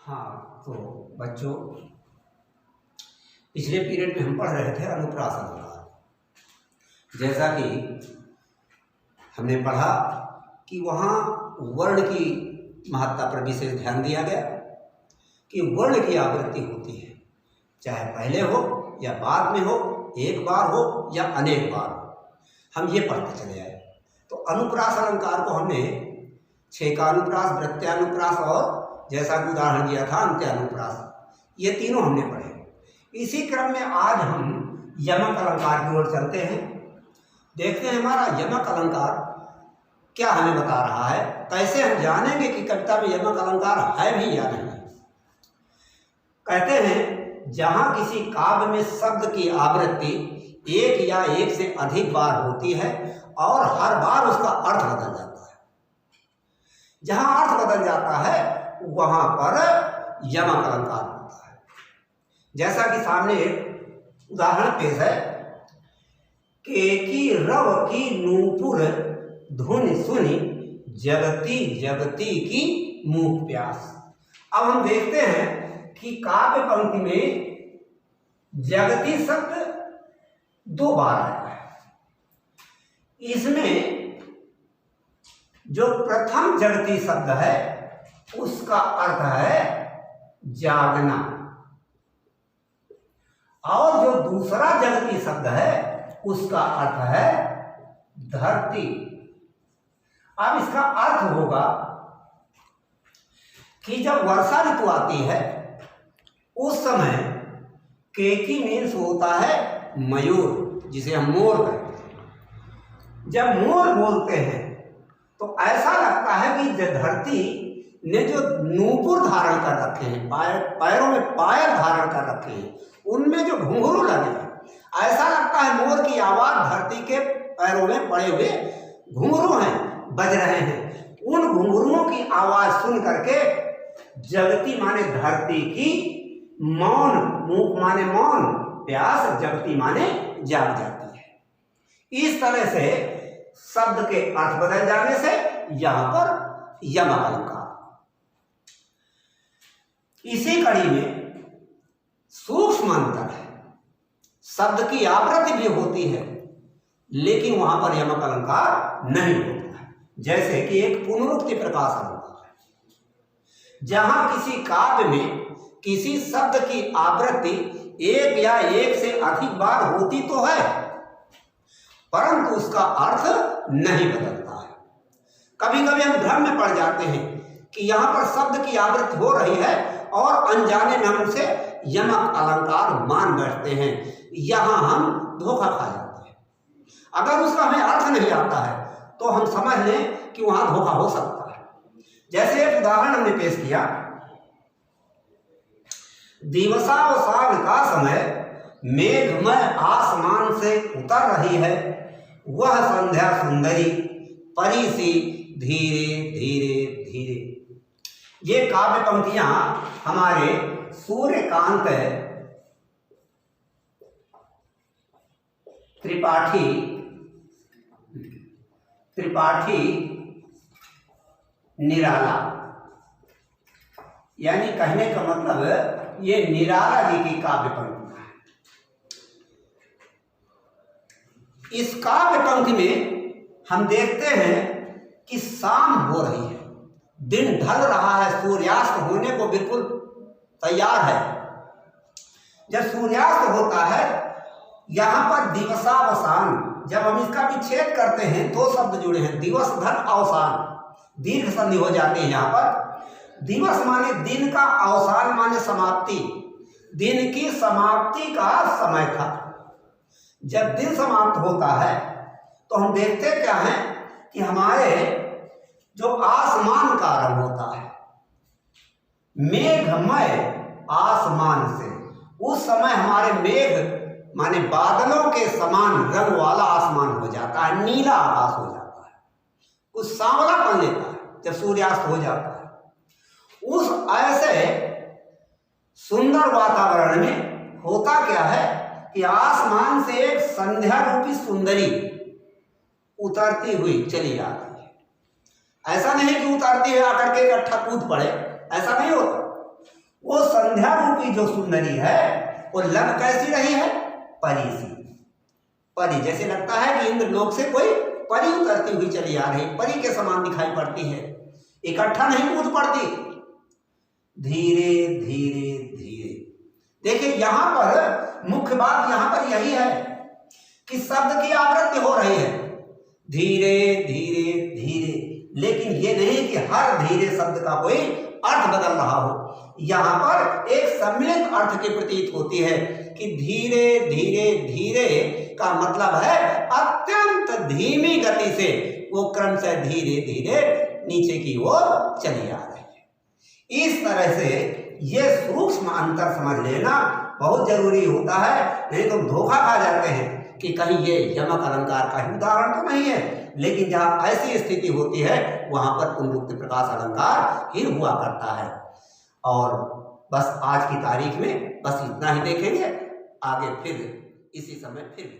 हाँ, तो बच्चों, पिछले पीरियड में हम पढ़ रहे थे अनुप्रास अलंकार। जैसा कि हमने पढ़ा कि वहाँ वर्ण की महत्ता पर विशेष ध्यान दिया गया कि वर्ण की आवृत्ति होती है, चाहे पहले हो या बाद में हो, एक बार हो या अनेक बार हो, हम ये पढ़ते चले आए। तो अनुप्रास अलंकार को हमने छेकानुप्रास, वृत्त्यानुप्रास और जैसा कि उदाहरण दिया था अंत्यानुप्रास, ये तीनों हमने पढ़े। इसी क्रम में आज हम यमक अलंकार की ओर चलते हैं। देखते हैं हमारा यमक अलंकार क्या हमें बता रहा है, कैसे हम जानेंगे कि कविता में यमक अलंकार है भी या नहीं। कहते हैं जहाँ किसी काव्य में शब्द की आवृत्ति एक या एक से अधिक बार होती है और हर बार उसका अर्थ बदल जाता है, जहाँ अर्थ बदल जाता है वहाँ पर यमक अलंकार होता है। जैसा कि सामने एक उदाहरण पेश है, केकी रव की नूपुर धुन सुनी जगती जगती की मुख प्यास। अब हम देखते हैं कि काव्य पंक्ति में जगती शब्द 2 बार आया है। इसमें जो प्रथम जगती शब्द है उसका अर्थ है जागना, और जो दूसरा जगती शब्द है उसका अर्थ है धरती। अब इसका अर्थ होगा कि जब वर्षा ऋतु आती है उस समय केकी मीन्स होता है मयूर, जिसे हम मोर कहते हैं। जब मोर बोलते हैं तो ऐसा लगता है कि धरती ने जो नूपुर धारण कर रखे हैं, पैरों में पायल धारण कर रखे हैं, उनमें जो घुंघरू लगे हैं, ऐसा लगता है मोर की आवाज धरती के पैरों में पड़े हुए घुंघरू हैं, बज रहे हैं। उन घुंघरुओं की आवाज सुन करके जगती माने धरती की, मौन मूक माने मौन, प्यास जगती माने जाग जाती है। इस तरह से शब्द के अर्थ बदल जाने से यहां पर यमक अलंकार। इसी कड़ी में सूक्ष्म अंतर है, शब्द की आवृत्ति भी होती है लेकिन वहां पर यमक अलंकार नहीं होता है। जैसे कि एक पुनरुक्ति प्रकाश अलंकार है, जहां किसी काव्य में किसी शब्द की आवृत्ति एक या एक से अधिक बार होती तो है परंतु उसका अर्थ नहीं बदलता है। कभी कभी हम भ्रम में पड़ जाते हैं कि यहाँ पर शब्द की आवृत्ति हो रही है और अनजाने में हम उसे यमक अलंकार मान बैठते हैं, यहाँ हम धोखा खा जाते हैं। अगर उसका हमें अर्थ नहीं आता है तो हम समझ लें कि वहाँ धोखा हो सकता है। जैसे एक उदाहरण हमने पेश किया, दिवसावसान का समय मेघमय आसमान से उतर रही है, वह संध्या सुंदरी परी सी धीरे धीरे धीरे। ये काव्य पंक्तियां हमारे सूर्यकांत त्रिपाठी निराला, यानी कहने का मतलब ये निराला जी की काव्य पंक्ति है। इस काव्य पंक्ति में हम देखते हैं कि शाम हो रही है, दिन ढल रहा है, सूर्यास्त होने को बिल्कुल तैयार है। जब सूर्यास्त होता है यहाँ पर दिवसावसान, जब हम इसका विच्छेद करते हैं 2 शब्द जुड़े हैं, दिवस धन अवसान, दीर्घ संधि हो जाती है। यहाँ पर दिवस माने दिन का, अवसान माने समाप्ति, दिन की समाप्ति का समय था। जब दिन समाप्त होता है तो हम देखते क्या है कि हमारे जो आसमान का रंग होता है मेघमय आसमान से, उस समय हमारे मेघ माने बादलों के समान रंग वाला आसमान हो जाता है, नीला आकाश हो जाता है, कुछ सांवलापन लेता है जब सूर्यास्त हो जाता है। उस ऐसे सुंदर वातावरण में होता क्या है कि आसमान से एक संध्या रूपी सुंदरी उतरती हुई चली जाती है। ऐसा नहीं कि उतरती है आकर के इकट्ठा कूद पड़े, ऐसा नहीं होता। वो संध्या रूपी जो सुंदरी है वो लग कैसी रही है? परी सी। परी जैसे लगता है कि इंद्र लोक से कोई परी उतरती हुई चली आ रही, परी के समान दिखाई पड़ती है, इकट्ठा नहीं कूद पड़ती, धीरे धीरे धीरे। देखिए यहां पर मुख्य बात यहां पर यही है कि शब्द की आवृत्ति हो रही है धीरे धीरे धीरे, लेकिन ये नहीं कि हर धीरे शब्द का कोई अर्थ बदल रहा हो। यहां पर एक सम्मिलित अर्थ की प्रतीत होती है कि धीरे धीरे धीरे का मतलब है अत्यंत धीमी गति से वो क्रमशः धीरे धीरे नीचे की ओर चली आ रही है। इस तरह से ये सूक्ष्म अंतर समझ लेना बहुत जरूरी होता है, नहीं तो धोखा खा जाते हैं कि कहीं ये यमक अलंकार का ही उदाहरण तो नहीं है, लेकिन जहां ऐसी स्थिति होती है वहां पर पुनरुक्ति प्रकाश अलंकार ही हुआ करता है। और बस आज की तारीख में बस इतना ही देखेंगे, आगे फिर इसी समय फिर